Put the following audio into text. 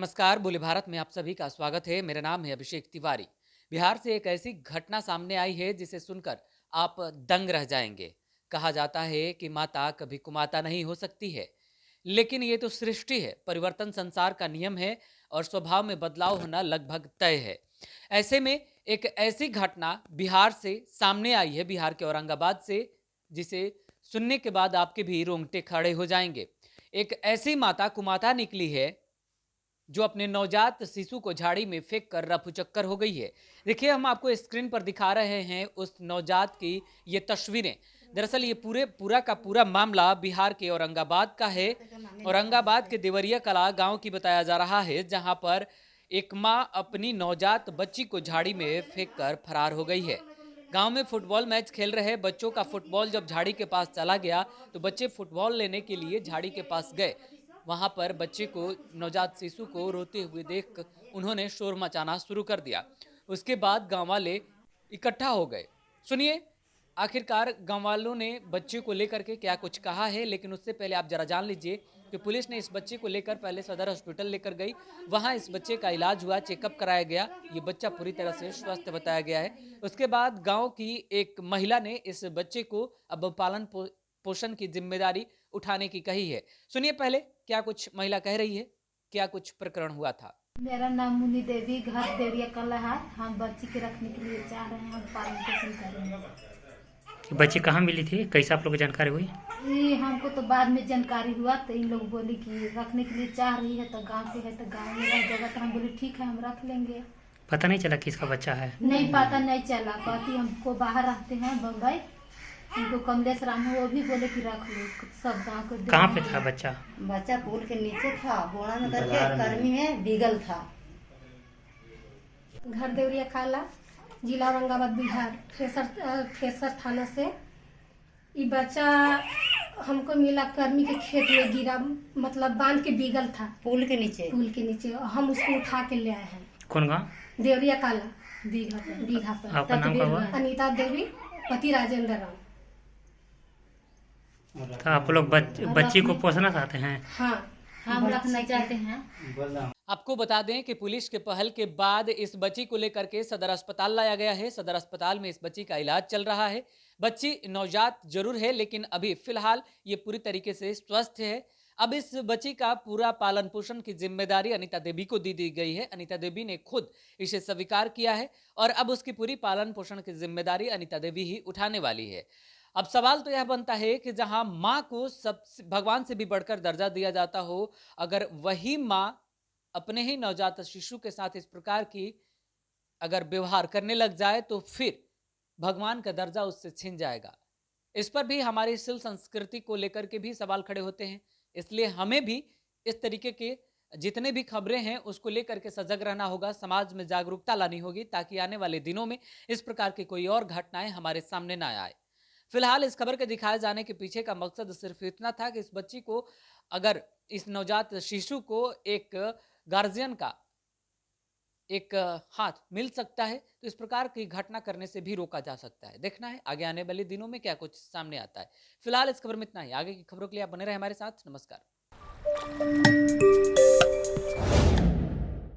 नमस्कार, बोले भारत में आप सभी का स्वागत है। मेरा नाम है अभिषेक तिवारी। बिहार से एक ऐसी घटना सामने आई है जिसे सुनकर आप दंग रह जाएंगे। कहा जाता है कि माता कभी कुमाता नहीं हो सकती है, लेकिन ये तो सृष्टि है, परिवर्तन संसार का नियम है और स्वभाव में बदलाव होना लगभग तय है। ऐसे में एक ऐसी घटना बिहार से सामने आई है, बिहार के औरंगाबाद से, जिसे सुनने के बाद आपके भी रोंगटे खड़े हो जाएंगे। एक ऐसी माता कुमाता निकली है जो अपने नवजात शिशु को झाड़ी में फेंक कर रफूचक्कर हो गई है। देखिए, हम आपको स्क्रीन पर दिखा रहे हैं उस नवजात की ये तस्वीरें। दरअसल ये पूरा का पूरा मामला बिहार के औरंगाबाद का है। औरंगाबाद के देवरिया कला गांव की बताया जा रहा है, जहां पर एक मां अपनी नवजात बच्ची को झाड़ी में फेंक कर फरार हो गई है। गांव में फुटबॉल मैच खेल रहे बच्चों का फुटबॉल जब झाड़ी के पास चला गया तो बच्चे फुटबॉल लेने के लिए झाड़ी के पास गए। वहां पर बच्चे को, नवजात शिशु को रोते हुए देख उन्होंने शोर मचाना शुरू कर दिया। उसके बाद गांव वाले इकट्ठा हो गए। सुनिए आखिरकार गांव वालों ने बच्चे को लेकर के क्या कुछ कहा है, लेकिन उससे पहले आप जरा जान लीजिए कि पुलिस ने इस बच्चे को लेकर पहले सदर हॉस्पिटल लेकर गई। वहां इस बच्चे का इलाज हुआ, चेकअप कराया गया। ये बच्चा पूरी तरह से स्वस्थ बताया गया है। उसके बाद गांव की एक महिला ने इस बच्चे को अब पोषण की जिम्मेदारी उठाने की कही है। सुनिए पहले क्या कुछ महिला कह रही है, क्या कुछ प्रकरण हुआ था। मेरा नाम मुनी देवी, घर देवरिया कला है। हम बच्ची के रखने के लिए चाह रहे हैं, हम पालन पोषण करेंगे। बच्ची कहाँ मिली थी, कैसे आप लोग को जानकारी हुई? ये हमको तो बाद में जानकारी हुआ, तो इन लोग बोले कि रखने के लिए चाह रही है, तो गांव के है तो गांव में रह जाएगा। तो हम बोले ठीक है, हम रख लेंगे। पता नहीं चला किसका बच्चा है? नहीं पता नहीं चला, कहती हमको बाहर रहते हैं बम्बई, उनको कमलेश राम है, वो भी बोले कि रख लो। सब गाँव को कहाँ पे था बच्चा? बच्चा पुल के नीचे था, बोड़ा में करके गर्मी में भीगल था। घर देवरिया खाला, जिला औरंगाबाद, बिहार, खेसर थाना से। ये बच्चा हमको मिला गर्मी के खेत में गिरा, मतलब बांध के भीगल था पुल के नीचे। हम उसको उठा के ले आए हैं। कौन गाँव? देवरिया काला, बीघा पर। आपका नाम क्या हुआ? अनीता देवी, पति राजेंद्र राम। तो आप लोग बच्ची को पोसना चाहते हैं? हाँ, हम रखना चाहते हैं। आपको बता दें कि पुलिस के पहल के बाद इस बच्ची को लेकर के सदर अस्पताल लाया गया है। सदर अस्पताल में इस बच्ची का इलाज चल रहा है। बच्ची नवजात जरूर है, लेकिन अभी फिलहाल ये पूरी तरीके से स्वस्थ है। अब इस बच्ची का पूरा पालन पोषण की जिम्मेदारी अनीता देवी को दी गई है। अनीता देवी ने खुद इसे स्वीकार किया है और अब उसकी पूरी पालन पोषण की जिम्मेदारी अनीता देवी ही उठाने वाली है। अब सवाल तो यह बनता है कि जहां माँ को सबसे, भगवान से भी बढ़कर दर्जा दिया जाता हो, अगर वही माँ अपने ही नवजात शिशु के साथ इस प्रकार की अगर व्यवहार करने लग जाए तो फिर भगवान का दर्जा उससे छिन जाएगा। इस पर भी हमारी शील संस्कृति को लेकर के भी सवाल खड़े होते हैं। इसलिए हमें भी इस तरीके के जितने भी खबरें हैं उसको लेकर के सजग रहना होगा, समाज में जागरूकता लानी होगी, ताकि आने वाले दिनों में इस प्रकार की कोई और घटनाएं हमारे सामने ना आए। फिलहाल इस खबर के दिखाए जाने के पीछे का मकसद सिर्फ इतना था कि इस बच्ची को, अगर इस नवजात शिशु को एक गार्जियन का एक हाथ मिल सकता है तो इस प्रकार की घटना करने से भी रोका जा सकता है। देखना है आगे आने वाले दिनों में क्या कुछ सामने आता है। फिलहाल इस खबर में इतना ही। आगे की खबरों के लिए आप बने रहे हमारे साथ। नमस्कार।